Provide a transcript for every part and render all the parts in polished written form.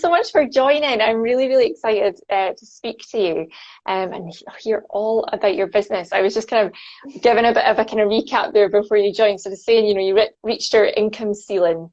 so much for joining. I'm really, really excited to speak to you and hear all about your business. I was just kind of giving a bit of a kind of recap there before you joined. So to saying, you know, you reached your income ceiling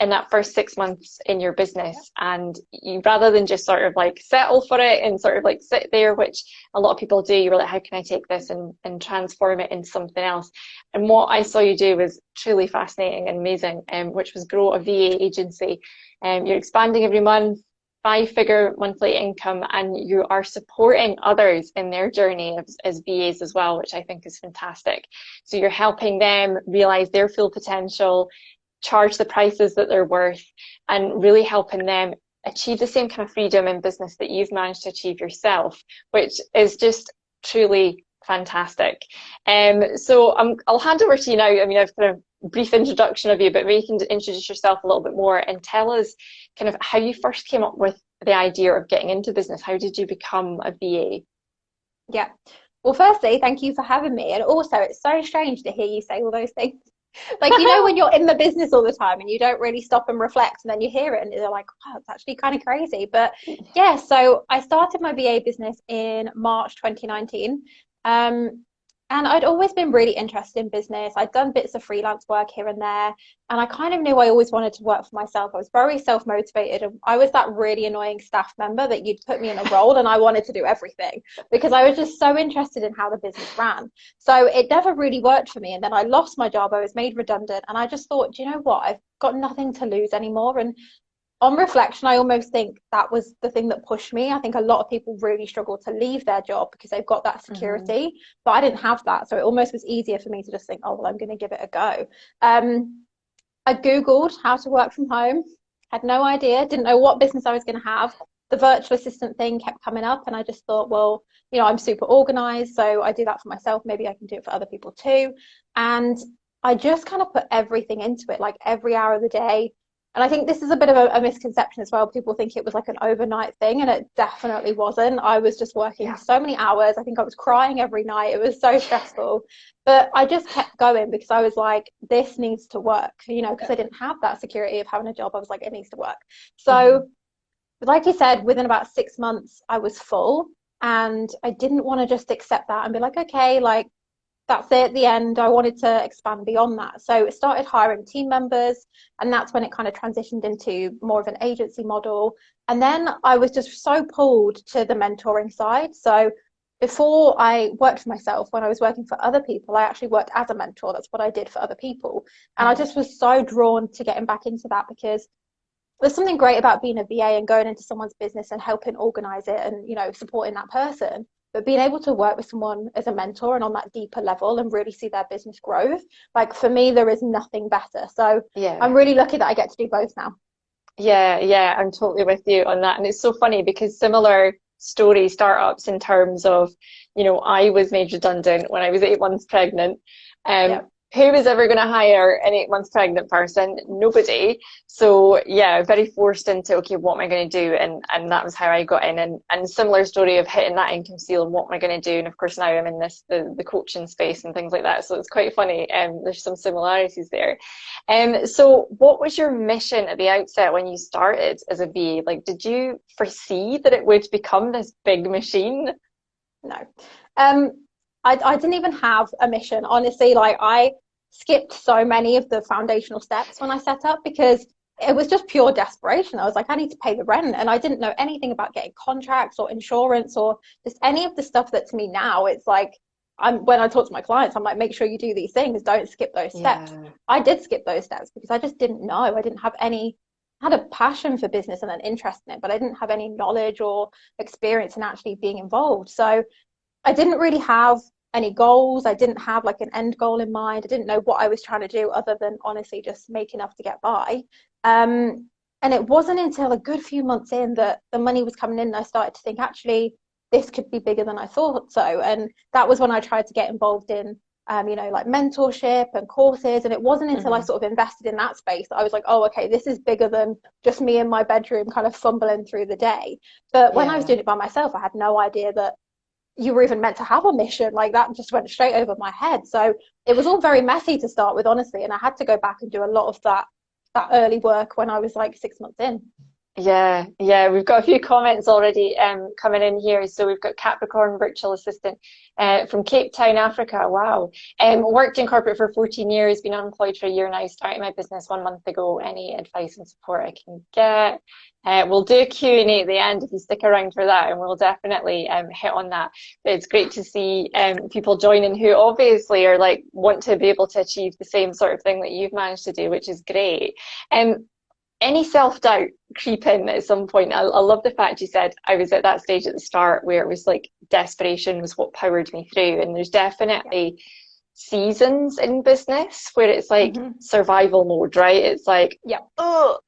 in that first 6 months in your business, and you, rather than just sort of like settle for it and sort of like sit there, which a lot of people do, you were like, how can I take this and transform it into something else? And what I saw you do was truly fascinating and amazing, which was grow a VA agency. You're expanding every month, 5-figure monthly income, and you are supporting others in their journey as VAs as well, which I think is fantastic. So you're helping them realize their full potential, charge the prices that they're worth, and really helping them achieve the same kind of freedom in business that you've managed to achieve yourself, which is just truly fantastic. So I'll hand over to you now. I mean, I've kind of brief introduction of you, but maybe you can introduce yourself a little bit more and tell us kind of how you first came up with the idea of getting into business. How did you become a VA? Yeah. Well, firstly, thank you for having me. And also, it's so strange to hear you say all those things. Like, you know, when you're in the business all the time and you don't really stop and reflect, and then you hear it and you're like, wow, it's actually kind of crazy. But yeah, so I started my VA business in March 2019. And I'd always been really interested in business. I'd done bits of freelance work here and there, and I kind of knew I always wanted to work for myself. I was very self-motivated, and I was that really annoying staff member that you'd put me in a role and I wanted to do everything because I was just so interested in how the business ran. So it never really worked for me. And then I lost my job. I was made redundant, and I just thought, do you know what? I've got nothing to lose anymore. And on reflection, I almost think that was the thing that pushed me. I think a lot of people really struggle to leave their job because they've got that security, but I didn't have that. So it almost was easier for me to just think, oh, well, I'm going to give it a go. I Googled how to work from home, had no idea, didn't know what business I was going to have. The virtual assistant thing kept coming up, and I just thought, well, you know, I'm super organized, so I do that for myself. Maybe I can do it for other people too. And I just kind of put everything into it, like every hour of the day. And I think this is a bit of a misconception as well. People think it was like an overnight thing, and it definitely wasn't. I was just working so many hours. I think I was crying every night. It was so stressful. But I just kept going because I was like, this needs to work, you know, because I didn't have that security of having a job. I was like, it needs to work. So, like you said, within about 6 months, I was full, and I didn't want to just accept that and be like, okay, like, that's it at the end. I wanted to expand beyond that. So it started hiring team members, and that's when it kind of transitioned into more of an agency model. And then I was just so pulled to the mentoring side. So before I worked for myself, when I was working for other people, I actually worked as a mentor. That's what I did for other people. And I just was so drawn to getting back into that because there's something great about being a VA and going into someone's business and helping organize it and, you know, supporting that person. But being able to work with someone as a mentor and on that deeper level and really see their business growth, like for me, there is nothing better. So I'm really lucky that I get to do both now. Yeah, I'm totally with you on that. And it's so funny because similar story startups in terms of, you know, I was made redundant when I was 8 months pregnant. Um, who was ever going to hire an 8 months pregnant person? Nobody. So yeah, very forced into, okay, what am I going to do? And that was how I got in. And similar story of hitting that income ceiling, what am I going to do? And of course now I'm in the coaching space and things like that. So it's quite funny. There's some similarities there. So what was your mission at the outset when you started as a VA? Like, did you foresee that it would become this big machine? No. I didn't even have a mission, honestly. Like, I skipped so many of the foundational steps when I set up because it was just pure desperation. I was like, I need to pay the rent, and I didn't know anything about getting contracts or insurance or just any of the stuff that to me now it's like, when I talk to my clients, I'm like, make sure you do these things, don't skip those steps. I did skip those steps because I just didn't know. I didn't have any. I had a passion for business and an interest in it, but I didn't have any knowledge or experience in actually being involved. So I didn't really have any goals. I didn't have like an end goal in mind. I didn't know what I was trying to do other than honestly just make enough to get by. And it wasn't until a good few months in that the money was coming in and I started to think, actually, this could be bigger than I thought so. And that was when I tried to get involved in, you know, like mentorship and courses. And it wasn't until I sort of invested in that space that I was like, oh, okay, this is bigger than just me in my bedroom kind of fumbling through the day. But when I was doing it by myself, I had no idea that you were even meant to have a mission. Like, that just went straight over my head. So it was all very messy to start with, honestly, and I had to go back and do a lot of that early work when I was like 6 months in. Yeah, we've got a few comments already coming in here. So we've got Capricorn Virtual Assistant from Cape Town, Africa. Wow. Worked in corporate for 14 years, been unemployed for a year now, started my business 1 month ago. Any advice and support I can get? We'll do a Q&A at the end if you stick around for that, and we'll definitely hit on that. But it's great to see people joining who obviously are like want to be able to achieve the same sort of thing that you've managed to do, which is great. Any self-doubt creep in at some point? I love the fact you said I was at that stage at the start where it was like desperation was what powered me through. And there's definitely seasons in business where it's like survival mode, right? It's like, oh,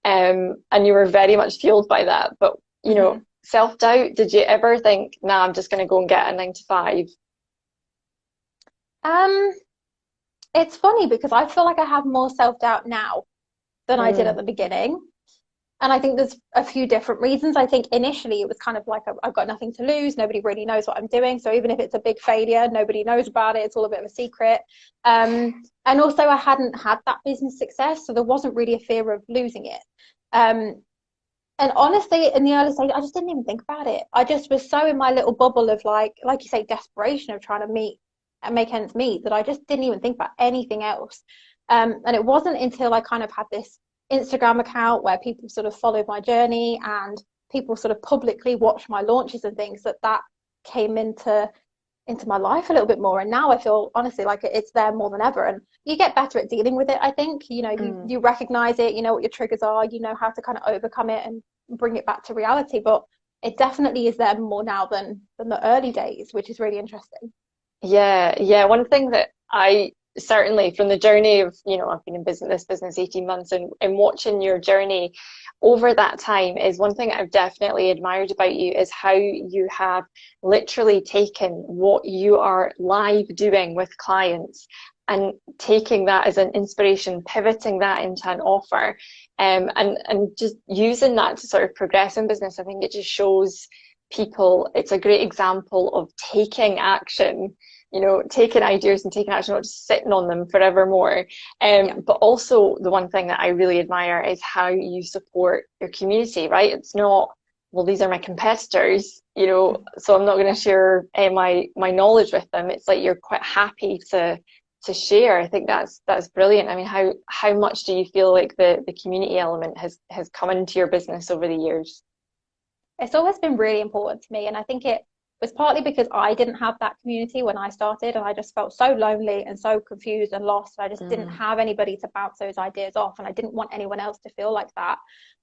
and you were very much fueled by that. But, you know, self-doubt, did you ever think, nah, I'm just going to go and get a 9 to 5? It's funny because I feel like I have more self-doubt now than I did at the beginning. And I think there's a few different reasons. I think initially it was kind of like I've got nothing to lose. Nobody really knows what I'm doing. So even if it's a big failure, nobody knows about it. It's all a bit of a secret. And also I hadn't had that business success. So there wasn't really a fear of losing it. And honestly, in the early stage, I just didn't even think about it. I just was so in my little bubble of like you say, desperation of trying to meet and make ends meet that I just didn't even think about anything else. And it wasn't until I kind of had this Instagram account where people sort of followed my journey and people sort of publicly watched my launches and things that came into my life a little bit more. And now I feel honestly like it's there more than ever. And you get better at dealing with it, I think. You know, you recognize it, you know what your triggers are, you know how to kind of overcome it and bring it back to reality. But it definitely is there more now than the early days, which is really interesting. Yeah. One thing that I certainly from the journey of, you know, I've been in this business 18 months and watching your journey over that time is one thing I've definitely admired about you is how you have literally taken what you are live doing with clients and taking that as an inspiration, pivoting that into an offer, and just using that to sort of progress in business. I think it just shows people, it's a great example of taking action, you know, taking ideas and taking action, not just sitting on them forevermore. But also the one thing that I really admire is how you support your community, right? It's not, well, these are my competitors, you know, so I'm not going to share my knowledge with them. It's like you're quite happy to share. I think that's brilliant. I mean, how much do you feel like the community element has come into your business over the years? It's always been really important to me, and I think it was partly because I didn't have that community when I started, and I just felt so lonely and so confused and lost. I just didn't have anybody to bounce those ideas off, and I didn't want anyone else to feel like that.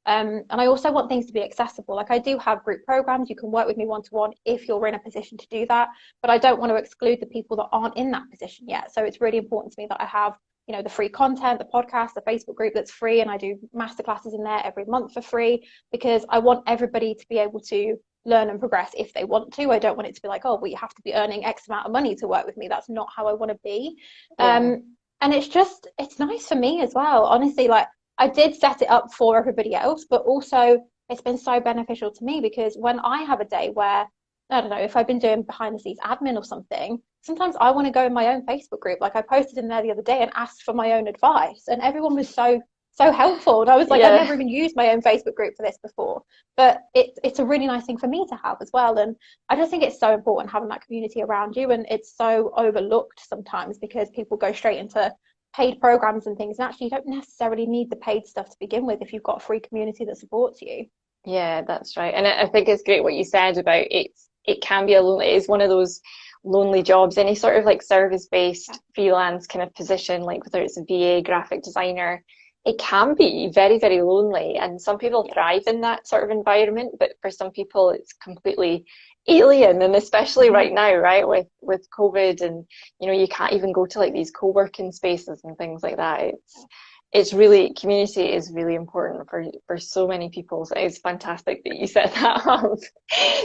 And I also want things to be accessible. Like I do have group programs. You can work with me one-to-one if you're in a position to do that, but I don't want to exclude the people that aren't in that position yet. So it's really important to me that I have, you know, the free content, the podcast, the Facebook group that's free, and I do masterclasses in there every month for free because I want everybody to be able to learn and progress if they want to. I don't want it to be like, oh, well, you have to be earning X amount of money to work with me. That's not how I want to be. And it's nice for me as well. Honestly, like I did set it up for everybody else, but also it's been so beneficial to me because when I have a day where, I don't know, if I've been doing behind the scenes admin or something, sometimes I want to go in my own Facebook group. Like I posted in there the other day and asked for my own advice, and everyone was so helpful. And I was like, I've never even used my own Facebook group for this before, but it's a really nice thing for me to have as well. And I just think it's so important having that community around you, and it's so overlooked sometimes because people go straight into paid programs and things, and actually you don't necessarily need the paid stuff to begin with if you've got a free community that supports you. Yeah, that's right. And I think it's great what you said about it can be it is one of those lonely jobs, any sort of like service-based freelance kind of position, like whether it's a VA, graphic designer, it can be very, very lonely. And some people thrive in that sort of environment, but for some people it's completely alien. And especially right now, right, with COVID, and you know, you can't even go to like these co-working spaces and things like that. It's really, community is really important for so many people. So it's fantastic that you set that up.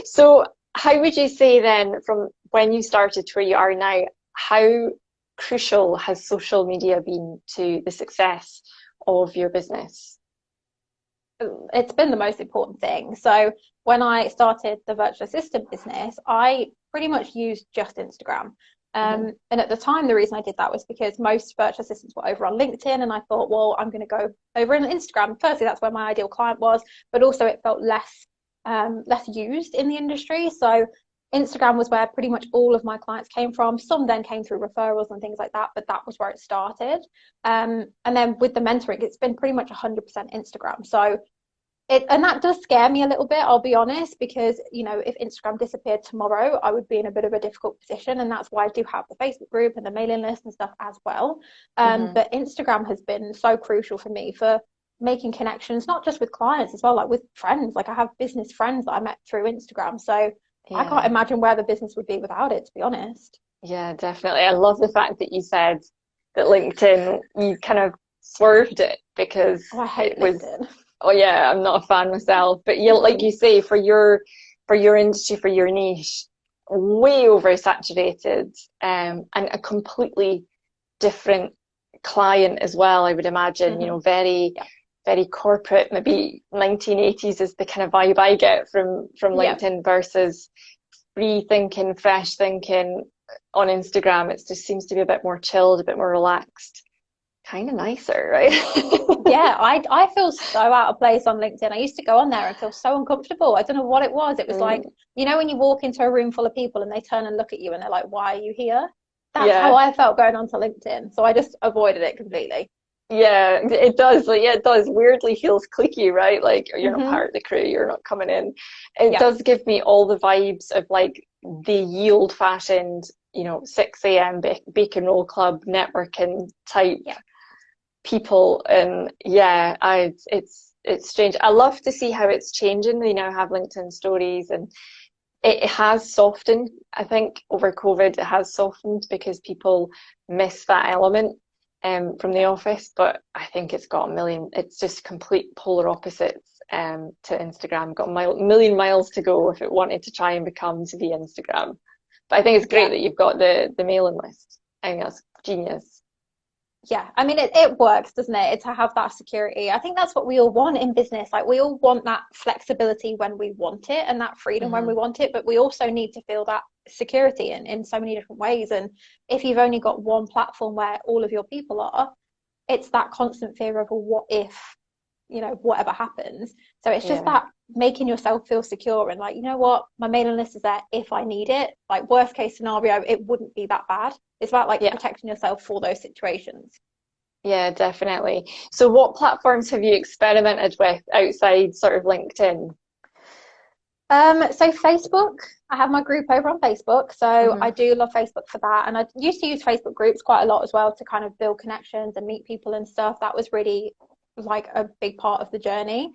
So how would you say then, from when you started to where you are now, how crucial has social media been to the success of your business? It's been the most important thing. So when I started the virtual assistant business, I pretty much used just Instagram. And at the time, the reason I did that was because most virtual assistants were over on LinkedIn, and I thought, well, I'm going to go over on Instagram. Firstly, that's where my ideal client was, but also it felt less used in the industry. So Instagram was where pretty much all of my clients came from. Some then came through referrals and things like that, but that was where it started. And then with the mentoring, it's been pretty much 100% Instagram. So and that does scare me a little bit, I'll be honest, because, you know, if Instagram disappeared tomorrow, I would be in a bit of a difficult position. And that's why I do have the Facebook group and the mailing list and stuff as well. But Instagram has been so crucial for me for making connections, not just with clients as well, like with friends. Like I have business friends that I met through Instagram. So I can't imagine where the business would be without it, to be honest. Yeah, definitely. I love the fact that you said that LinkedIn, you kind of swerved it because I hate LinkedIn. Oh yeah, I'm not a fan myself, but yeah, like you say, for your industry, for your niche, way oversaturated, and a completely different client as well, I would imagine, you know, very corporate, maybe 1980s is the kind of vibe I get from LinkedIn versus free thinking, fresh thinking on Instagram. It just seems to be a bit more chilled, a bit more relaxed, kind of nicer, right? Yeah, I feel so out of place on LinkedIn. I used to go on there and feel so uncomfortable. I don't know what it was. It was like, you know, when you walk into a room full of people and they turn and look at you and they're like, why are you here? That's how I felt going onto LinkedIn. So I just avoided it completely. Yeah, it does. Like, yeah, it does. Weirdly feels cliquey, right? Like you're not part of the crew, you're not coming in. It does give me all the vibes of like the old fashioned, you know, 6 a.m. Bacon Roll Club networking type people. And it's strange. I love to see how it's changing. We now have LinkedIn stories, and it has softened. I think over COVID it has softened because people miss that element from the office, but I think it's got it's just complete polar opposites to Instagram. Got a million miles to go if it wanted to try and become to be Instagram. But I think it's great that you've got the mailing list. I think that's genius. Yeah, I mean, it works, doesn't it? It's to have that security. I think that's what we all want in business. Like we all want that flexibility when we want it and that freedom when we want it, but we also need to feel that security in so many different ways. And if you've only got one platform where all of your people are, it's that constant fear of, well, what if, you know, whatever happens. So it's just that making yourself feel secure and like, you know what, my mailing list is there if I need it. Like worst case scenario, it wouldn't be that bad. It's about like protecting yourself for those situations. Yeah, definitely. So what platforms have you experimented with outside sort of LinkedIn? So Facebook, I have my group over on Facebook. So I do love Facebook for that. And I used to use Facebook groups quite a lot as well to kind of build connections and meet people and stuff. That was really like a big part of the journey.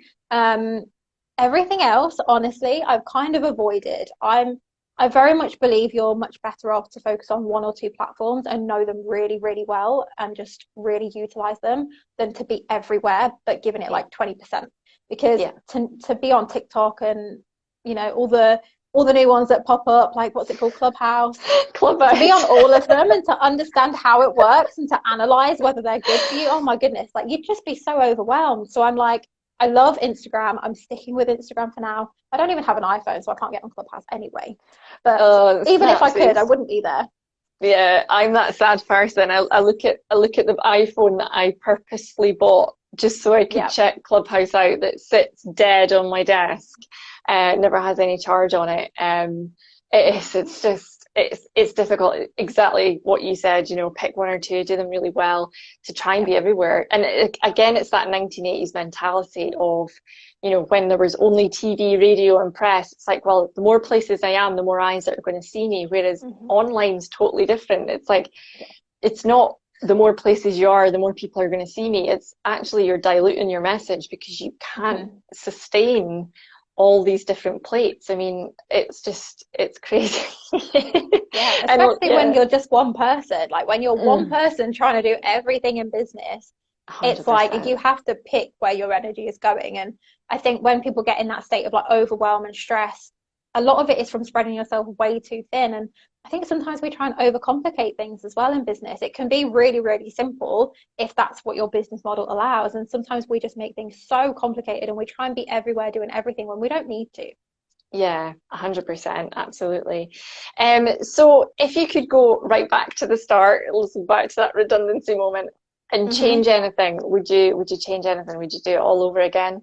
Everything else, honestly, I've kind of avoided. I very much believe you're much better off to focus on one or two platforms and know them really, really well and just really utilize them than to be everywhere, but giving it like 20%. Because to be on TikTok and, you know, all the new ones that pop up, like what's it called, Clubhouse, to be on all of them and to understand how it works and to analyze whether they're good for you, oh my goodness, like you'd just be so overwhelmed. So I'm like, I love Instagram. I'm sticking with Instagram for now. I don't even have an iPhone, so I can't get on Clubhouse anyway. But even if I could, I wouldn't be there. Yeah, I'm that sad person. I look at the iPhone that I purposely bought just so I could check Clubhouse out, that sits dead on my desk. Never has any charge on it. It's difficult. Exactly what you said, you know, pick one or two, do them really well to try and be everywhere. And again, it's that 1980s mentality of, you know, when there was only TV, radio and press, it's like, well, the more places I am, the more eyes that are going to see me. Whereas online's totally different. It's like, it's not the more places you are, the more people are going to see me. It's actually you're diluting your message because you can't sustain all these different plates. I mean, it's crazy. Especially when you're just one person. Like when you're one person trying to do everything in business, 100%. It's like you have to pick where your energy is going. And I think when people get in that state of like overwhelm and stress, a lot of it is from spreading yourself way too thin. And I think sometimes we try and overcomplicate things as well in business. It can be really, really simple if that's what your business model allows. And sometimes we just make things so complicated and we try and be everywhere doing everything when we don't need to. Yeah, 100%, absolutely. So if you could go right back to the start, listen back to that redundancy moment and Hmm. change anything, would you change anything? Would you do it all over again?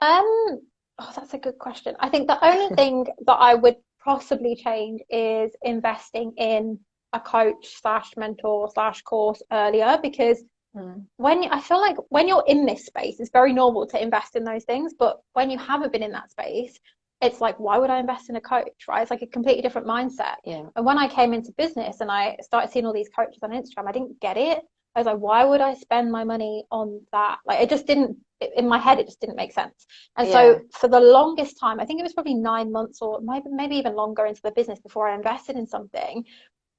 Um, oh, that's a good question. I think the only thing that I would possibly change is investing in a coach slash mentor slash course earlier, because Mm. I feel like when you're in this space, it's very normal to invest in those things. But when you haven't been in that space, it's like, why would I invest in a coach, right? It's like a completely different mindset. Yeah, And when I came into business and I started seeing all these coaches on Instagram, I didn't get it. I was like, why would I spend my money on that? Like, it just didn't, in my head, it just didn't make sense. And yeah, so for the longest time, I think it was probably 9 months or maybe even longer into the business before I invested in something,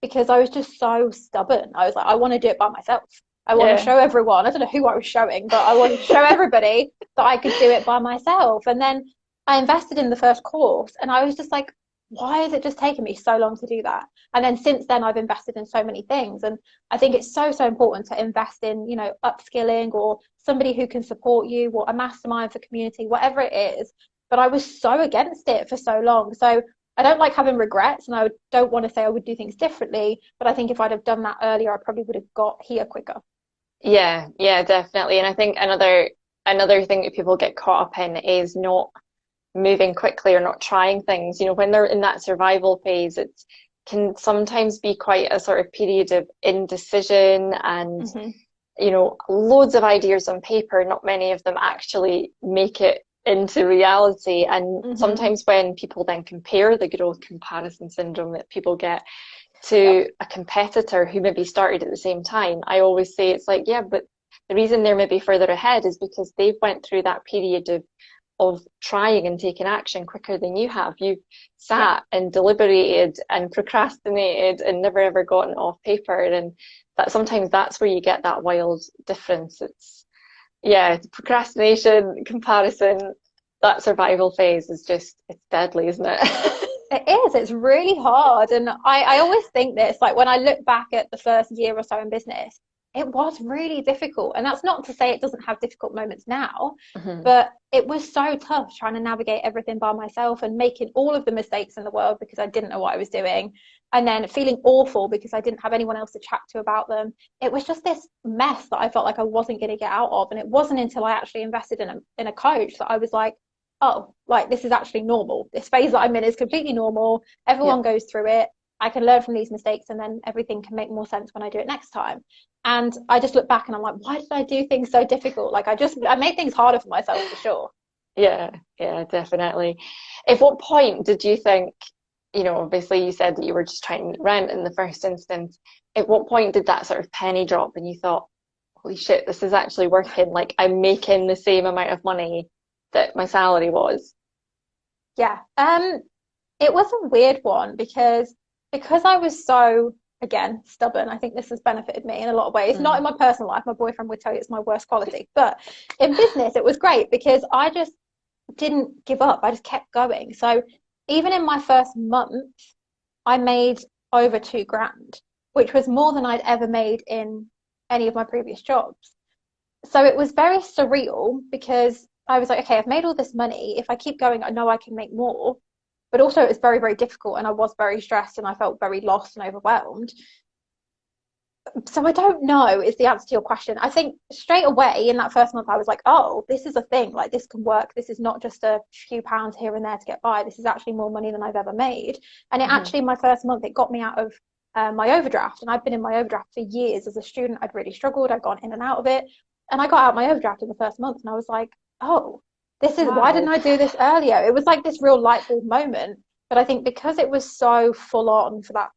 because I was just so stubborn. I was like, I want to do it by myself. I want to yeah, show everyone. I don't know who I was showing, but I wanted to show everybody that I could do it by myself. And then I invested in the first course, and I was just like, why is it just taking me so long to do that? And then since then, I've invested in so many things. And I think it's so, so important to invest in, upskilling or somebody who can support you, or a mastermind for community, whatever it is. But I was so against it for so long. So I don't like having regrets, and I don't want to say I would do things differently. But I think if I'd have done that earlier, I probably would have got here quicker. yeah, yeah, definitely. And I think another thing that people get caught up in is not moving quickly or not trying things. When they're in that survival phase, it can sometimes be quite a sort of period of indecision and, Hmm. loads of ideas on paper, not many of them actually make it into reality. And Hmm. sometimes when people then compare, the growth comparison syndrome that people get Yep. to a competitor who maybe started at the same time, I always say it's like, yeah, but the reason they're maybe further ahead is because they've went through that period of trying and taking action quicker than you have. You've Yeah. sat and deliberated and procrastinated and never ever gotten off paper. And that sometimes that's where you get that wild difference. It's yeah, procrastination, comparison, that survival phase is just it's deadly, isn't it? It is. It's really hard. And I always think this, like when I look back at the first year or so in business, it was really difficult. And that's not to say it doesn't have difficult moments now, Hmm. but it was so tough trying to navigate everything by myself and making all of the mistakes in the world because I didn't know what I was doing. And then feeling awful because I didn't have anyone else to chat to about them. It was just this mess that I felt like I wasn't going to get out of. And it wasn't until I actually invested in a coach that I was like, oh, like this is actually normal. This phase that I'm in is completely normal. Yeah. Everyone goes through it. I can learn from these mistakes, and then everything can make more sense when I do it next time. And I just look back and I'm like, why did I do things so difficult? Like I made things harder for myself for sure. Yeah, yeah, definitely. At what point did you think, obviously you said that you were just trying to rent in the first instance. At what point did that sort of penny drop and you thought, holy shit, this is actually working? Like I'm making the same amount of money that my salary was. Yeah. It was a weird one because I was so, again, stubborn. I think this has benefited me in a lot of ways. Not in Mm, my personal life. My boyfriend would tell you it's my worst quality, but in business it was great because I just didn't give up. I just kept going. So even in my first month, I made over 2 grand, which was more than I'd ever made in any of my previous jobs. So it was very surreal because I was like, okay, I've made all this money. If I keep going, I know I can make more. But also, it was very, very difficult, and I was very stressed, and I felt very lost and overwhelmed. So I don't know is the answer to your question. I think straight away in that first month, I was like, oh, this is a thing. Like this can work. This is not just a few pounds here and there to get by. This is actually more money than I've ever made. And it mhm. actually, my first month, it got me out of my overdraft. And I've been in my overdraft for years as a student. I'd really struggled. I'd gone in and out of it. And I got out my overdraft in the first month, and I was like, oh, why didn't Wow. I do this earlier? It was like this real light bulb moment. But I think because it was so full on for that,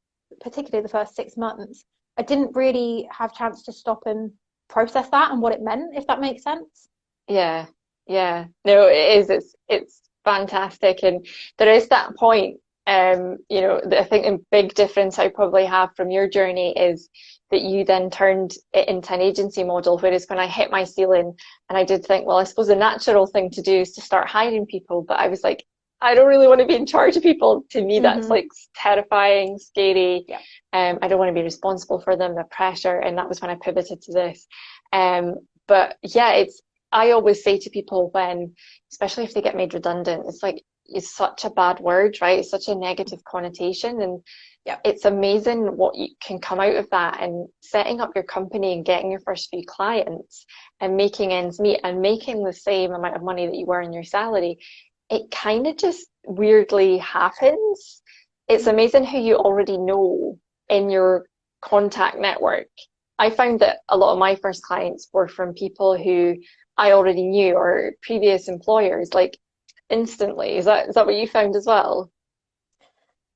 particularly the first 6 months, I didn't really have a chance to stop and process that and what it meant, if that makes sense. Yeah, yeah. No, it is. It's fantastic, and there is that point. I think a big difference I probably have from your journey is that you then turned it into an agency model. Whereas when I hit my ceiling, and I did think, well, I suppose the natural thing to do is to start hiring people, but I was like, I don't really want to be in charge of people. To me, that's Mm-hmm. like terrifying, scary. Yeah. I don't want to be responsible for them, the pressure, and that was when I pivoted to this. But yeah, I always say to people when, especially if they get made redundant, it's like, it's such a bad word, right? It's such a negative connotation. And Yeah. it's amazing what you can come out of that, and setting up your company and getting your first few clients and making ends meet and making the same amount of money that you were in your salary. It kind of just weirdly happens. It's amazing who you already know in your contact network. I found that a lot of my first clients were from people who I already knew, or previous employers, like instantly. Is that what you found as well?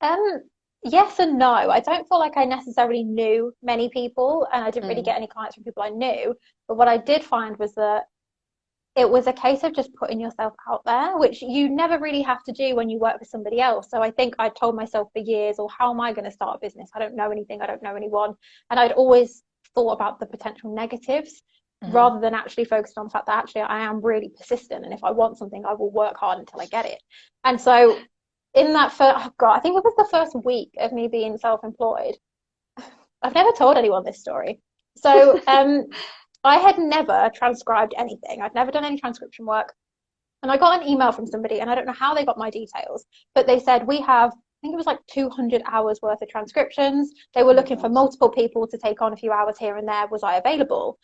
Um, yes and no. I don't feel like I necessarily knew many people, and I didn't really Mm. get any clients from people I knew. But what I did find was that it was a case of just putting yourself out there, which you never really have to do when you work for somebody else. So I think I told myself for years, or how am I going to start a business? I don't know anything, I don't know anyone. And I'd always thought about the potential negatives Hmm. rather than actually focused on the fact that actually I am really persistent. And if I want something, I will work hard until I get it. And so in that first, oh God, I think it was the first week of me being self-employed. I've never told anyone this story. So I had never transcribed anything. I'd never done any transcription work. And I got an email from somebody, and I don't know how they got my details, but they said, we have, I think it was like 200 hours worth of transcriptions. They were Oh my looking for gosh. multiple people to take on a few hours here and there. Was I available?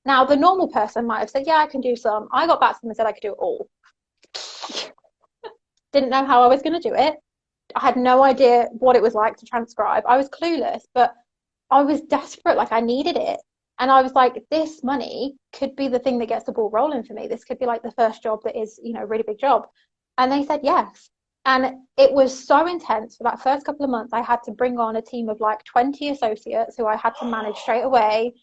Now, the normal person might have said, yeah, I can do some. I got back to them and said I could do it all. Didn't know how I was going to do it. I had no idea what it was like to transcribe. I was clueless, but I was desperate, like I needed it. And I was like, this money could be the thing that gets the ball rolling for me. This could be like the first job that is, a really big job. And they said yes. And it was so intense for that first couple of months. I had to bring on a team of like 20 associates who I had to manage straight away.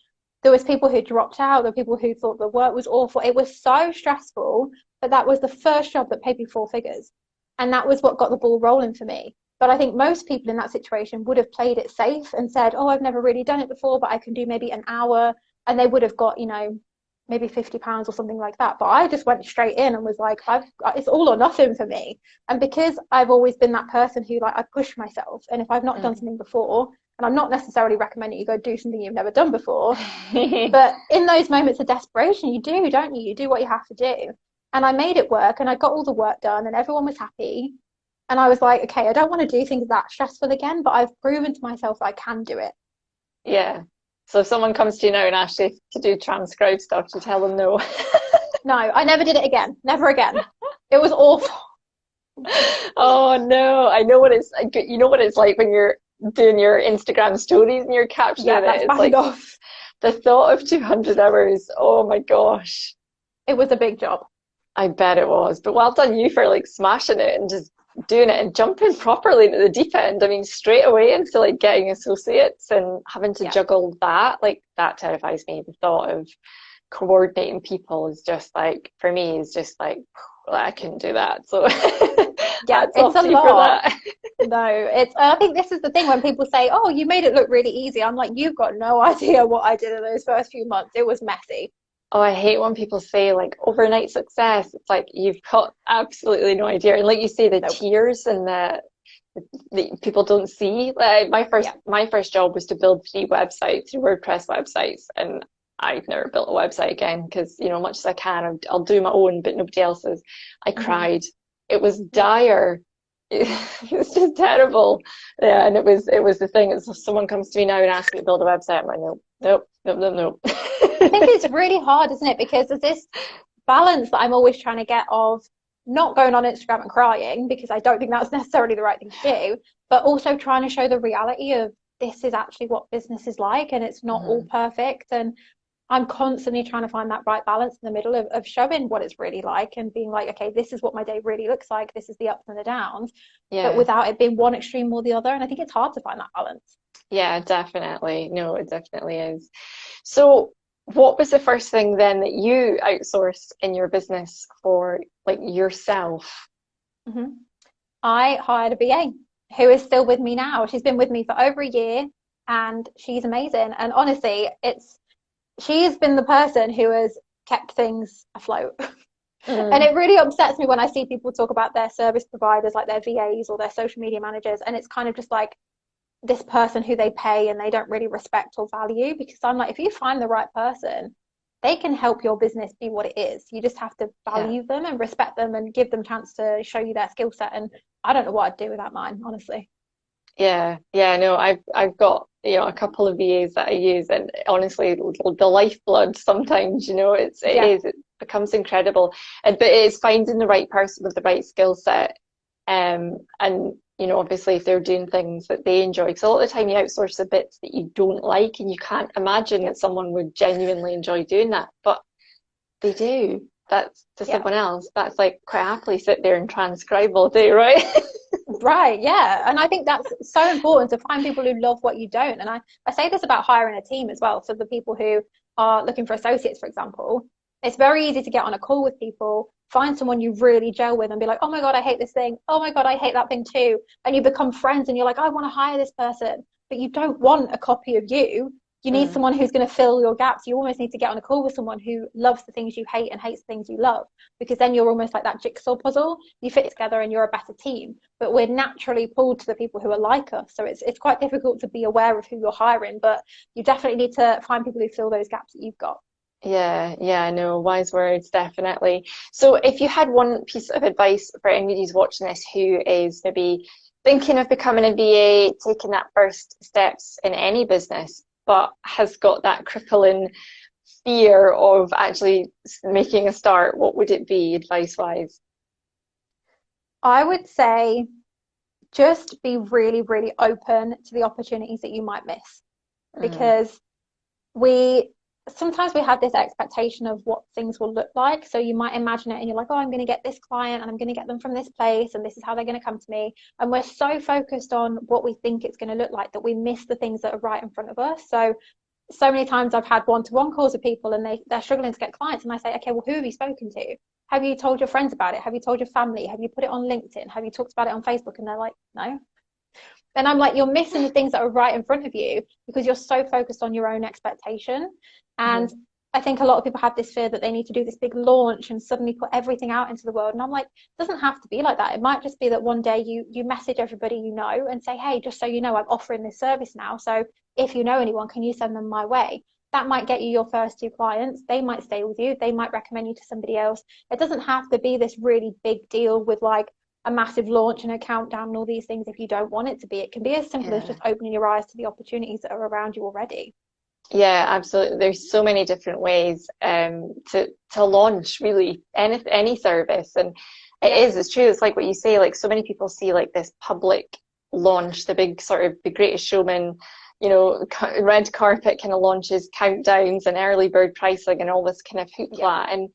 There was people who dropped out. There were people who thought the work was awful. It was so stressful, but that was the first job that paid me 4 figures. And that was what got the ball rolling for me. But I think most people in that situation would have played it safe and said, oh, I've never really done it before, but I can do maybe an hour. And they would have got, maybe £50 or something like that. But I just went straight in and was like, it's all or nothing for me. And because I've always been that person who, like, I push myself. And if I've not done Mm. something before, and I'm not necessarily recommending you go do something you've never done before, but in those moments of desperation, you do, don't you? You do what you have to do. And I made it work, and I got all the work done, and everyone was happy. And I was like, okay, I don't want to do things that stressful again, but I've proven to myself that I can do it. Yeah. So if someone comes to you now and asks you to do transcribe stuff, you tell them no. No, I never did it again. Never again. It was awful. Oh no, I know what it's like. You know what it's like when you're doing your Instagram stories and you're Yeah, captioning it. that's It's bad like enough. the thought of 200 hours. Oh my gosh. It was a big job. I bet it was. But well done you for like smashing it and just doing it and jumping properly into the deep end. I mean, straight away into like getting associates and having to Yeah. juggle that. Like that terrifies me. The thought of coordinating people is just like, for me, is just like, well, I couldn't do that. So Yeah, hats it's off a to you for lot. that. No, I think this is the thing when people say, oh, you made it look really easy. I'm like, you've got no idea what I did in those first few months. It was messy. Oh, I hate when people say like overnight success. It's like you've got absolutely no idea. And like you say, the Nope. tears and the people don't see. Like Yeah. my first job was to build 3 websites, 3 WordPress websites, and I've never built a website again because much as I can, I'll do my own, but nobody else's. I Hmm. cried. It was Yeah. dire. It was just terrible. Yeah, and it was the thing. It's if someone comes to me now and asks me to build a website, I'm like, nope, nope, nope, nope, I think nope. it's really hard, isn't it? Because there's this balance that I'm always trying to get of not going on Instagram and crying because I don't think that's necessarily the right thing to do, but also trying to show the reality of this is actually what business is like and it's not all Mhm. perfect. And I'm constantly trying to find that right balance in the middle of showing what it's really like and being like, okay, this is what my day really looks like. This is the ups and the downs, but Yeah. without it being one extreme or the other. And I think it's hard to find that balance. Yeah, definitely. No, it definitely is. So, what was the first thing then that you outsourced in your business for like yourself? Hmm. I hired a VA who is still with me now. She's been with me for over a year and she's amazing. And honestly, she's been the person who has kept things afloat. And Mm, it really upsets me when I see people talk about their service providers, like their VAs or their social media managers, and it's kind of just like this person who they pay and they don't really respect or value. Because I'm like, if you find the right person, they can help your business be what it is. You just have to value them and respect them and give them a chance to show you their skill set. And I don't know what I'd do without mine, honestly. No, I've got, a couple of VAs that I use, and honestly, the lifeblood sometimes, it becomes incredible. But it's finding the right person with the right skill set. And obviously if they're doing things that they enjoy, because a lot of the time you outsource the bits that you don't like, and you can't imagine that someone would genuinely enjoy doing that, but they do. That's to someone else. That's like quite happily sit there and transcribe all day, right? Right, yeah. And I think that's so important, to find people who love what you don't. And I say this about hiring a team as well. So the people who are looking for associates, for example, it's very easy to get on a call with people, find someone you really gel with and be like, oh my God, I hate this thing. Oh my God, I hate that thing too. And you become friends and you're like, I want to hire this person. But you don't want a copy of you. You need someone who's going to fill your gaps. You almost need to get on a call with someone who loves the things you hate and hates the things you love, because then you're almost like that jigsaw puzzle. You fit together and you're a better team. But we're naturally pulled to the people who are like us. So it's quite difficult to be aware of who you're hiring, but you definitely need to find people who fill those gaps that you've got. Yeah, no, wise words, definitely. So if you had one piece of advice for anybody who's watching this who is maybe thinking of becoming a VA, taking that first steps in any business, but has got that crippling fear of actually making a start, what would it be advice-wise? I would say just be really, really open to the opportunities that you might miss, because sometimes we have this expectation of what things will look like. So you might imagine it and you're like, oh, I'm going to get this client and I'm going to get them from this place and this is how they're going to come to me. And we're so focused on what we think it's going to look like that we miss the things that are right in front of us. So many times I've had one-to-one calls with people and they're struggling to get clients. And I say, okay, well, who have you spoken to? Have you told your friends about it? Have you told your family? Have you put it on LinkedIn? Have you talked about it on Facebook? And they're like, no. And I'm like, you're missing the things that are right in front of you because you're so focused on your own expectation. And I think a lot of people have this fear that they need to do this big launch and suddenly put everything out into the world. And I'm like, it doesn't have to be like that. It might just be that one day you message everybody you know and say, hey, just so you know, I'm offering this service now. So if you know anyone, can you send them my way? That might get you your first 2 clients. They might stay with you. They might recommend you to somebody else. It doesn't have to be this really big deal with like a massive launch and a countdown and all these things if you don't want it to be. It can be as simple as just opening your eyes to the opportunities that are around you already. Yeah, absolutely. There's so many different ways to launch really any service, and it's true. It's like what you say. Like so many people see like this public launch, the big sort of the Greatest Showman, red carpet kind of launches, countdowns, and early bird pricing, and all this kind of hoopla. And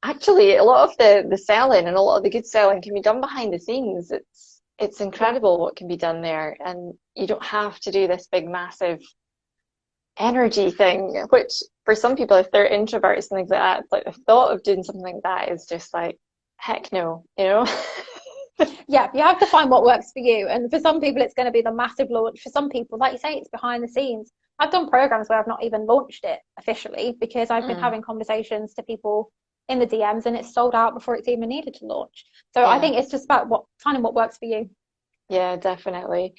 actually, a lot of the selling and a lot of the good selling can be done behind the scenes. It's incredible what can be done there, and you don't have to do this big massive energy thing, which for some people, if they're introverts and things like that, like the thought of doing something like that is just like, heck no, Yeah, you have to find what works for you. And for some people, it's going to be the massive launch. For some people, like you say, it's behind the scenes. I've done programs where I've not even launched it officially because I've been having conversations to people in the DMs and it's sold out before it's even needed to launch. So I think it's just about finding what works for you. Yeah, definitely.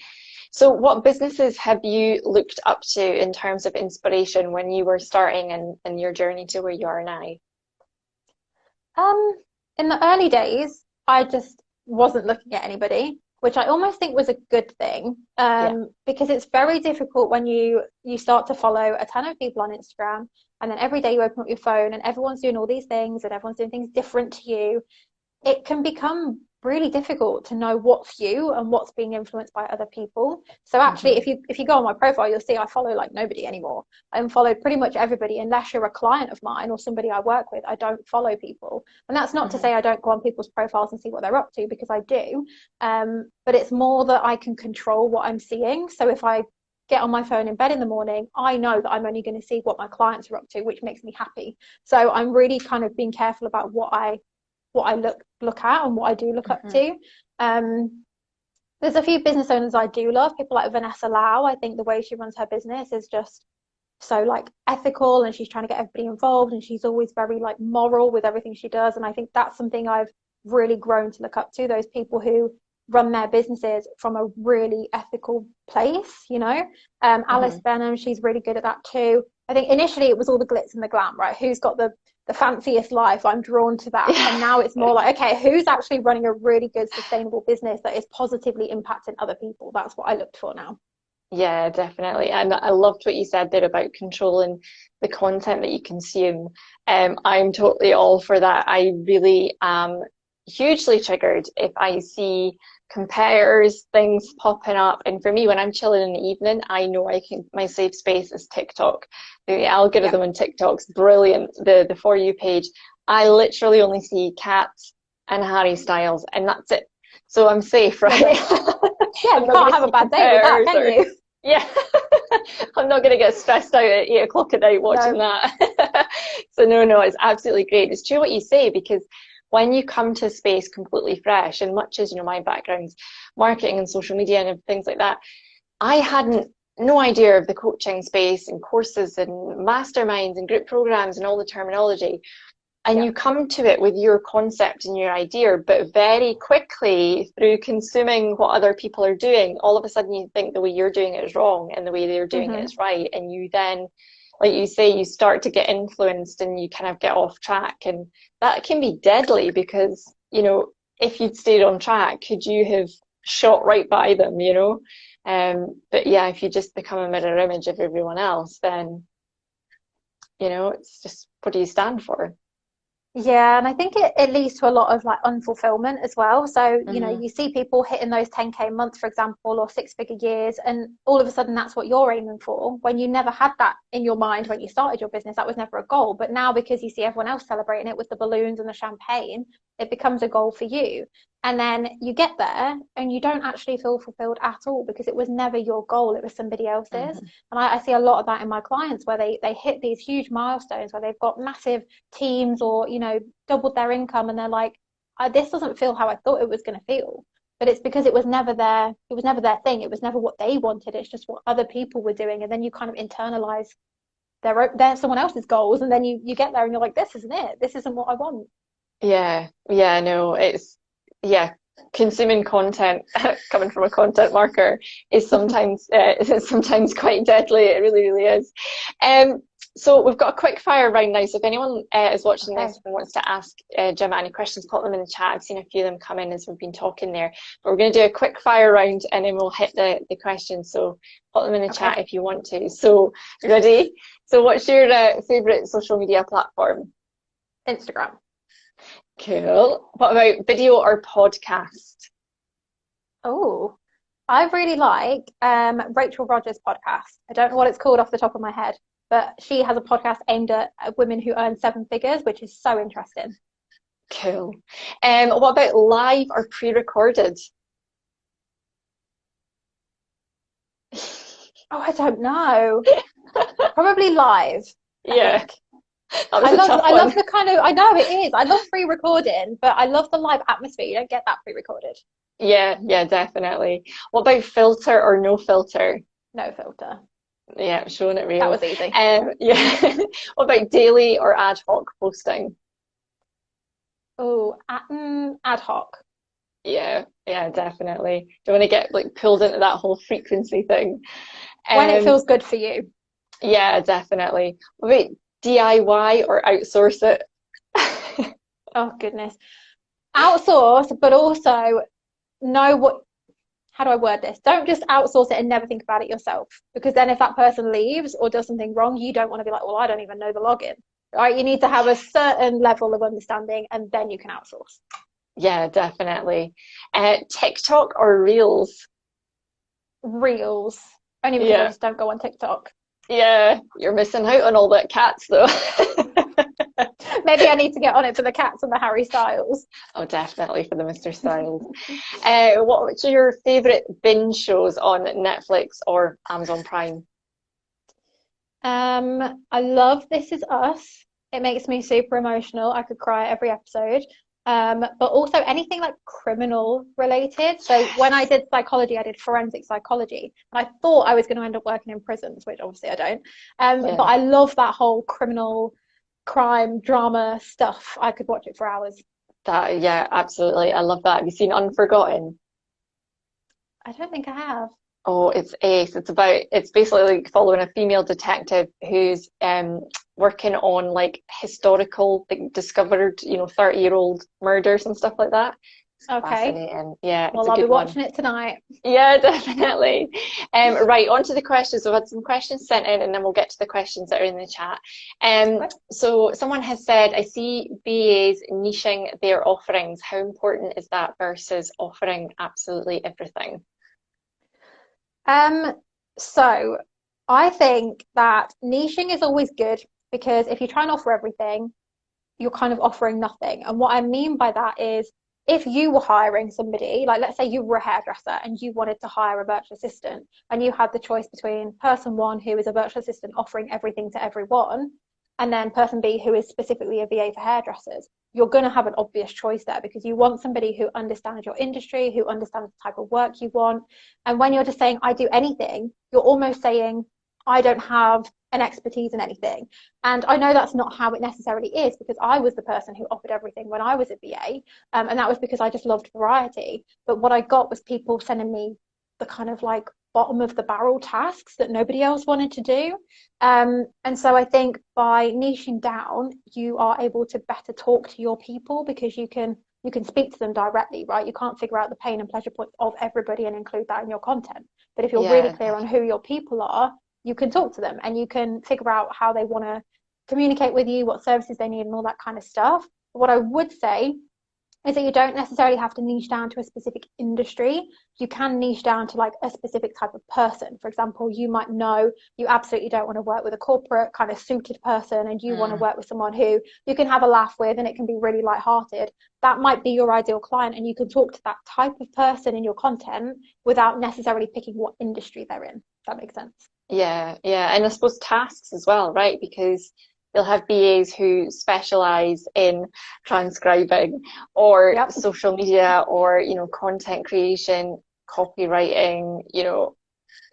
So what businesses have you looked up to in terms of inspiration when you were starting and your journey to where you are now? In the early days, I just wasn't looking at anybody, which I almost think was a good thing, because it's very difficult when you start to follow a ton of people on Instagram and then every day you open up your phone and everyone's doing all these things and everyone's doing things different to you. It can become really difficult to know what's you and what's being influenced by other people. So actually, if you go on my profile, you'll see I follow like nobody anymore. I unfollowed pretty much everybody unless you're a client of mine or somebody I work with. I don't follow people, and that's not to say I don't go on people's profiles and see what they're up to, because I do. But it's more that I can control what I'm seeing. So if I get on my phone in bed in the morning, I know that I'm only going to see what my clients are up to, which makes me happy. So I'm really kind of being careful about what I look at and what I do look up to. There's a few business owners I do love, people like Vanessa Lau. I think the way she runs her business is just so like ethical, and she's trying to get everybody involved, and she's always very like moral with everything she does. And I think that's something I've really grown to look up to, those people who run their businesses from a really ethical place, Alice Benham, she's really good at that too. I think initially it was all the glitz and the glam, right? Who's got the fanciest life? I'm drawn to that. And now it's more like, okay, who's actually running a really good sustainable business that is positively impacting other people? That's what I looked for now. Yeah, definitely. And I loved what you said there about controlling the content that you consume. I'm totally all for that. I really am hugely triggered if I see competitors, things popping up. And for me, when I'm chilling in the evening, I know my safe space is TikTok. The Yeah. algorithm on TikTok's brilliant. The For You page, I literally only see cats and Harry Styles, and that's it. So I'm safe, right? Yeah, I'm you not can't going to have a see bad day with that, competitors can or you? yeah. I'm not going to get stressed out at 8 o'clock at night watching No. that. So no, it's absolutely great. It's true what you say, because when you come to a space completely fresh, and much as, my background's marketing and social media and things like that, I hadn't no idea of the coaching space and courses and masterminds and group programs and all the terminology. And Yeah. you come to it with your concept and your idea, but very quickly through consuming what other people are doing, all of a sudden you think the way you're doing it is wrong and the way they're doing it is right. And you then, like you say, you start to get influenced and you kind of get off track. And that can be deadly because, if you'd stayed on track, could you have shot right by them? But yeah, if you just become a mirror image of everyone else, then, it's just, what do you stand for? Yeah, and I think it leads to a lot of like unfulfillment as well. So, Mm-hmm. you see people hitting those 10K months, for example, or six-figure years, and all of a sudden that's what you're aiming for when you never had that in your mind when you started your business. That was never a goal. But now, because you see everyone else celebrating it with the balloons and the champagne, it becomes a goal for you. And then you get there and you don't actually feel fulfilled at all because it was never your goal, it was somebody else's. Mm-hmm. And I see a lot of that in my clients where they hit these huge milestones where they've got massive teams or doubled their income, and they're like, this doesn't feel how I thought it was going to feel. But it's because it was never their thing. It was never what they wanted. It's just what other people were doing. And then you kind of internalize their someone else's goals, and then you get there and you're like, this isn't it. This isn't what I want. Yeah, no, yeah, consuming content coming from a content marketer is sometimes is sometimes quite deadly. It really, really is. Um, so we've got a quick fire round now. So if anyone is watching Okay. this and wants to ask Gemma any questions, pop them in the chat. I've seen a few of them come in as we've been talking there. But we're going to do a quick fire round and then we'll hit the questions. So pop them in the chat if you want to. So ready? So what's your favorite social media platform? Instagram. Cool. What about video or podcast? Oh, I really like Rachel Rogers' podcast. I don't know what it's called off the top of my head, but she has a podcast aimed at women who earn seven figures, which is so interesting. Cool. What about live or pre-recorded? Oh, I don't know. Probably live, I Yeah, think. that was a tough I love one. the kind of, I know it is. I love pre-recording, but I love the live atmosphere. You don't get that pre-recorded. Yeah, definitely. What about filter or no filter? No filter. Yeah, showing it That real. was easy. Yeah. What about daily or ad hoc posting? Oh, ad hoc. Yeah, definitely. Don't want to get like pulled into that whole frequency thing. When it Um, feels good for you. yeah, definitely. What about DIY or outsource it? Oh, goodness. Outsource, but also know what, how do I word this? Don't just outsource it and never think about it yourself. Because then if that person leaves or does something wrong, you don't want to be like, well, I don't even know the login. Right? You need to have a certain level of understanding and then you can outsource. Yeah, definitely. TikTok or Reels? Reels. Only because I Yeah, just don't go on TikTok. yeah, you're missing out on all that cats though. Maybe I need to get on it for the cats and the Harry Styles. Oh, definitely for the Mr. Styles. What's your favorite binge shows on Netflix or Amazon Prime? I love This Is Us. It makes me super emotional. I could cry every episode. But also anything like criminal related. So when I did psychology, I did forensic psychology, and I thought I was going to end up working in prisons, which obviously I don't. But Yeah, I love that whole criminal crime drama stuff. I could watch it for hours. yeah, absolutely. I love that. Have you seen Unforgotten? I don't think I have. Oh, it's ace. It's basically like following a female detective who's working on like historical, like discovered, 30-year-old murders and stuff like that. It's Okay. fascinating. Yeah, it's Well, a I'll be good one. watching it tonight. Yeah, definitely. Right, on to the questions. We've had some questions sent in and then we'll get to the questions that are in the chat. So someone has said, I see BAs niching their offerings. How important is that versus offering absolutely everything? Um, so I think that niching is always good because if you try and offer everything, you're kind of offering nothing. And what I mean by that is if you were hiring somebody, like let's say you were a hairdresser and you wanted to hire a virtual assistant and you had the choice between person one, who is a virtual assistant offering everything to everyone, and then person B, who is specifically a VA for hairdressers, you're going to have an obvious choice there because you want somebody who understands your industry, who understands the type of work you want. And when you're just saying, I do anything, you're almost saying, I don't have an expertise in anything. And I know that's not how it necessarily is because I was the person who offered everything when I was a VA. And that was because I just loved variety. But what I got was people sending me the kind of like bottom of the barrel tasks that nobody else wanted to do. And so I think by niching down, you are able to better talk to your people because you can speak to them directly, right? You can't figure out the pain and pleasure points of everybody and include that in your content. But if you're really Yeah, clear on who your people are, you can talk to them and you can figure out how they want to communicate with you, what services they need, and all that kind of stuff. But what I would say is that you don't necessarily have to niche down to a specific industry. You can niche down to like a specific type of person. For example, you might know you absolutely don't want to work with a corporate kind of suited person and you want to work with someone who you can have a laugh with and it can be really lighthearted. That might be your ideal client and you can talk to that type of person in your content without necessarily picking what industry they're in. If that makes sense. yeah, yeah. And I suppose tasks as well, right? Because you'll have BAs who specialize in transcribing or Yep. social media or, content creation, copywriting,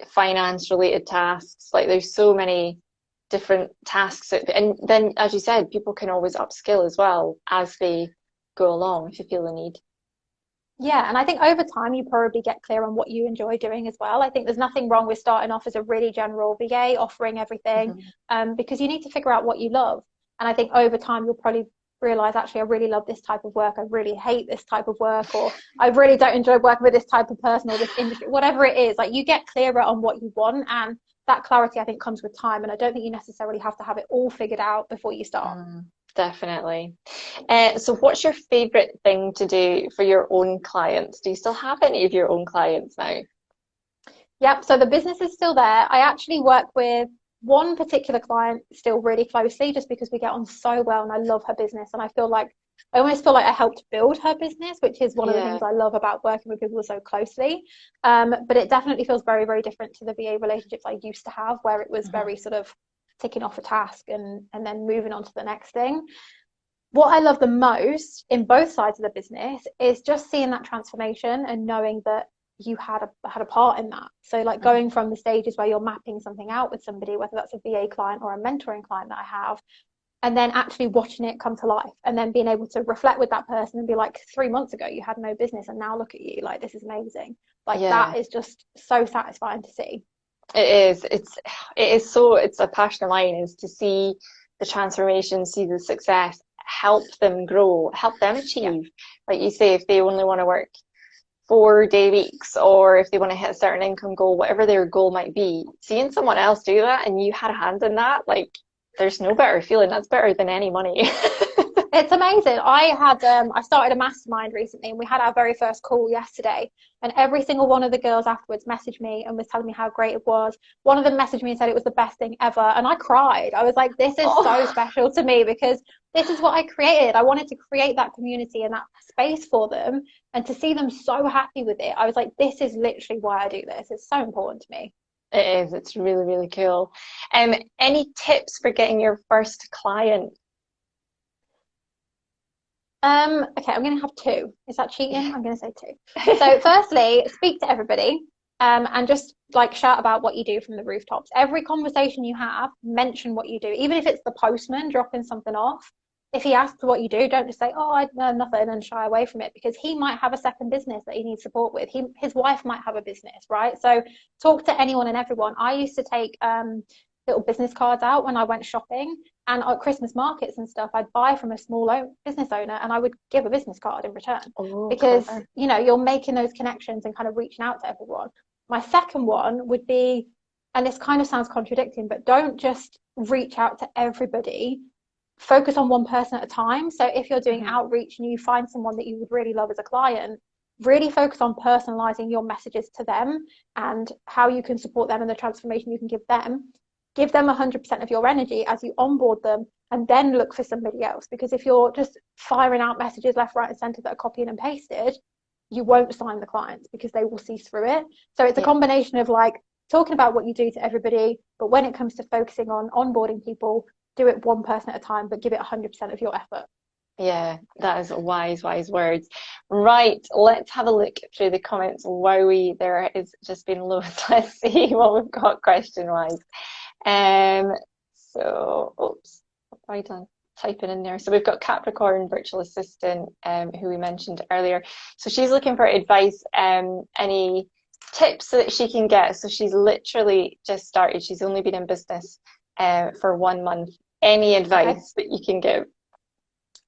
finance related tasks. Like there's so many different tasks. And then, as you said, people can always upskill as well as they go along if you feel the need. Yeah, and I think over time you probably get clear on what you enjoy doing as well. I think there's nothing wrong with starting off as a really general VA, offering everything, Mhm. because you need to figure out what you love. And I think over time you'll probably realize actually I really love this type of work, I really hate this type of work, or I really don't enjoy working with this type of person or this industry, whatever it is. Like you get clearer on what you want, and that clarity I think comes with time. And I don't think you necessarily have to have it all figured out before you start. Definitely. So what's your favorite thing to do for your own clients? Do you still have any of your own clients now? Yep, so the business is still there. I actually work with one particular client still really closely just because we get on so well and I love her business and I almost feel like I helped build her business, which is one of the Yeah. things I love about working with people so closely. But it definitely feels very, very different to the VA relationships I used to have, where it was Mhm. very sort of ticking off a task and then moving on to the next thing. What I love the most in both sides of the business is just seeing that transformation and knowing that you had a part in that. So like Mhm. going from the stages where you're mapping something out with somebody, whether that's a VA client or a mentoring client that I have, and then actually watching it come to life and then being able to reflect with that person and be like, 3 months ago you had no business and now look at you, like this is amazing. Like Yeah, that is just so satisfying to see. it is. It's a passion of mine is to see the transformation, see the success, help them grow, help them Yeah. achieve. Like you say, if they only want to work 4-day weeks or if they want to hit a certain income goal, whatever their goal might be, seeing someone else do that and you had a hand in that, like there's no better feeling. That's better than any money. It's amazing. I started a mastermind recently and we had our very first call yesterday and every single one of the girls afterwards messaged me and was telling me how great it was. One of them messaged me and said it was the best thing ever and I cried. I was like, this is so Oh, special to me because this is what I created. I wanted to create that community and that space for them and to see them so happy with it. I was like, this is literally why I do this. It's so important to me. it is. It's really, really cool. Any tips for getting your first client? Okay, I'm gonna have two. Is that cheating? Yeah. I'm gonna say two. So firstly, speak to everybody, and just like shout about what you do from the rooftops. Every conversation you have, mention what you do, even if it's the postman dropping something off. if he asks what you do, don't just say, oh, I know nothing, and shy away from it, because he might have a second business that he needs support with. His wife might have a business, right? So talk to anyone and everyone. I used to take little business cards out when I went shopping, and at Christmas markets and stuff, I'd buy from a small business owner and I would give a business card in return. Oh, Because, clever. you're making those connections and kind of reaching out to everyone. My second one would be, and this kind of sounds contradicting, but don't just reach out to everybody. Focus on one person at a time. So if you're doing outreach and you find someone that you would really love as a client, really focus on personalizing your messages to them and how you can support them and the transformation you can give them. Give them 100% of your energy as you onboard them, and then look for somebody else. Because if you're just firing out messages left, right, and center that are copied and pasted, you won't sign the clients because they will see through it. So it's a combination of like talking about what you do to everybody, but when it comes to focusing on onboarding people, do it one person at a time, but give it 100% of your effort. Yeah, that is wise words. Right, let's have a look through the comments. Wowie, there has just been loads. Let's see what we've got question-wise. So, oops, what have I done? Typing in there. So we've got Capricorn virtual assistant, who we mentioned earlier. So she's looking for advice, any tips that she can get. So she's literally just started. She's only been in business for 1 month. Any advice that you can give?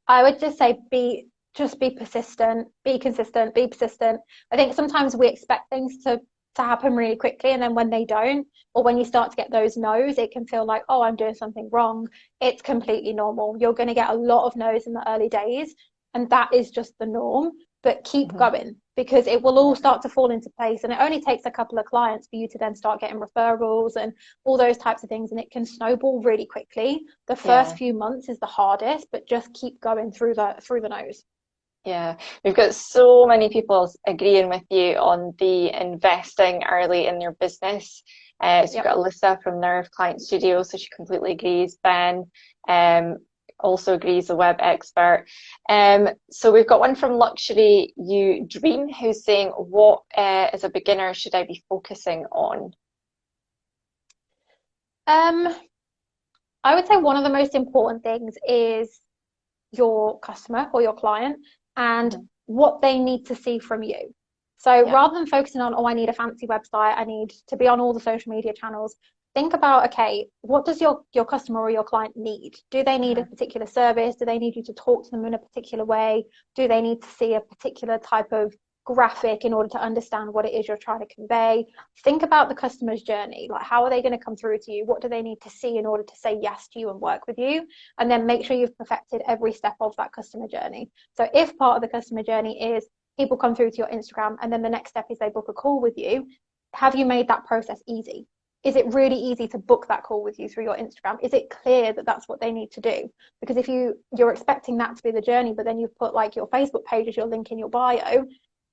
I would just say be persistent, be consistent, be persistent. I think sometimes we expect things to happen really quickly, and then when they don't, or when you start to get those no's, it can feel like, oh, I'm doing something wrong. It's completely normal. You're going to get a lot of no's in the early days, and that is just the norm. But keep going, because it will all start to fall into place, and it only takes a couple of clients for you to then start getting referrals and all those types of things, and it can snowball really quickly. The first few months is the hardest, but just keep going through the no's. Yeah, we've got so many people agreeing with you on the investing early in their business. So we've got Alyssa from Nerve Client Studio, so she completely agrees. Ben also agrees, the web expert. So we've got one from Luxury You Dream, who's saying, what as a beginner should I be focusing on? I would say one of the most important things is your customer or your client and what they need to see from you. So rather than focusing on, oh, I need a fancy website, I need to be on all the social media channels, think about, okay, what does your customer or your client need? Do they need a particular service? Do they need you to talk to them in a particular way? Do they need to see a particular type of graphic in order to understand what it is you're trying to convey? Think about the customer's journey. Like, how are they going to come through to you? What do they need to see in order to say yes to you and work with you? And then make sure you've perfected every step of that customer journey. So if part of the customer journey is people come through to your Instagram and then the next step is they book a call with you, have you made that process easy? Is it really easy to book that call with you through your Instagram? Is it clear that that's what they need to do? Because if you're expecting that to be the journey, but then you've put like your Facebook page as your link in your bio,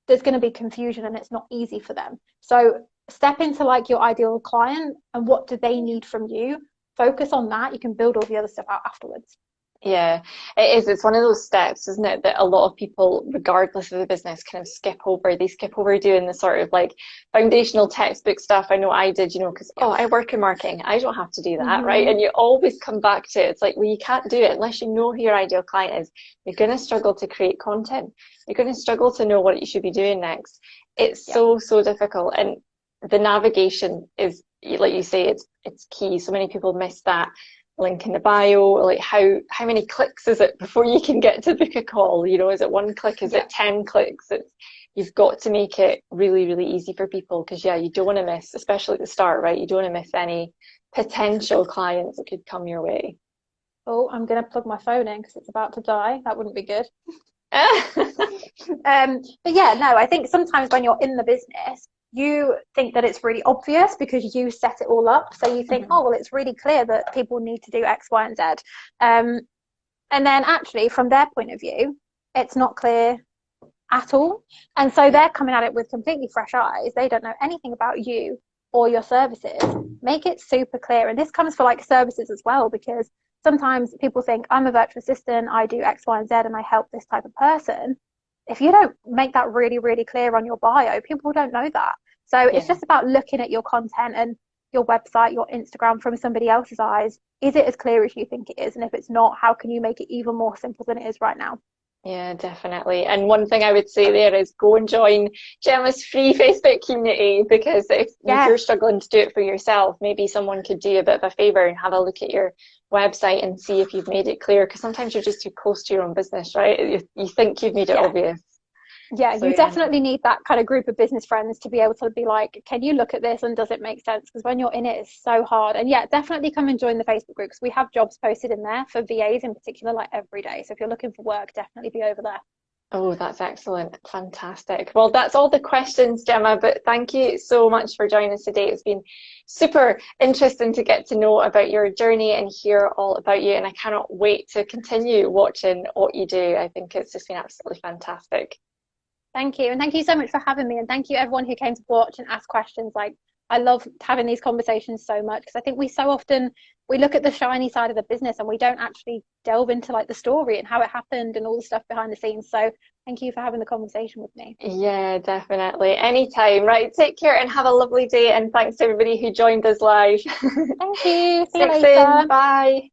there's going to be confusion and it's not easy for them. So step into like your ideal client and what do they need from you? Focus on that. You can build all the other stuff out afterwards. Yeah, it is. It's one of those steps, isn't it, that a lot of people, regardless of the business, kind of skip over. They skip over doing the sort of like foundational textbook stuff. I know I did, because, I work in marketing. I don't have to do that, right? And you always come back to it. It's like, well, you can't do it unless you know who your ideal client is. You're going to struggle to create content. You're going to struggle to know what you should be doing next. It's so difficult. And the navigation is, like you say, it's key. So many people miss that. Link in the bio, like how many clicks is it before you can get to book a call? Is it 1 click? Is it 10 clicks? You've got to make it really, really easy for people, because you don't want to miss, especially at the start, right? You don't want to miss any potential clients that could come your way. Oh, I'm going to plug my phone in because it's about to die. That wouldn't be good. But yeah, no, I think sometimes when you're in the business, you think that it's really obvious because you set it all up. So you think, oh, well, it's really clear that people need to do X, Y, and Z. And then actually, from their point of view, it's not clear at all. And so they're coming at it with completely fresh eyes. They don't know anything about you or your services. Make it super clear. And this comes for like services as well, because sometimes people think, I'm a virtual assistant, I do X, Y, and Z, and I help this type of person. If you don't make that really, really clear on your bio, people don't know that. So it's just about looking at your content and your website, your Instagram from somebody else's eyes? Is it as clear as you think it is? And if it's not, how can you make it even more simple than it is right now? Yeah, definitely. And one thing I would say there is go and join Gemma's free Facebook community, because if you're Yes. struggling to do it for yourself, maybe someone could do you a bit of a favor and have a look at your website and see if you've made it clear. Because sometimes you're just too close to your own business, right? You think you've made it Yeah. obvious. Yeah, So you yeah, definitely need that kind of group of business friends to be able to be like, can you look at this and does it make sense? Because when you're in it, it's so hard. And yeah, definitely come and join the Facebook group, because we have jobs posted in there for VAs in particular, like every day. So if you're looking for work, definitely be over there. oh, that's excellent. Fantastic. Well, that's all the questions, Gemma, but thank you so much for joining us today. It's been super interesting to get to know about your journey and hear all about you. And I cannot wait to continue watching what you do. I think it's just been absolutely fantastic. Thank you. And thank you so much for having me. And thank you everyone who came to watch and ask questions. Like, I love having these conversations so much, because I think we so often we look at the shiny side of the business and we don't actually delve into like the story and how it happened and all the stuff behind the scenes. So thank you for having the conversation with me. Yeah, definitely. Anytime. Right. Take care and have a lovely day. And thanks to everybody who joined us live. Thank you. See you Speak soon. later. Bye.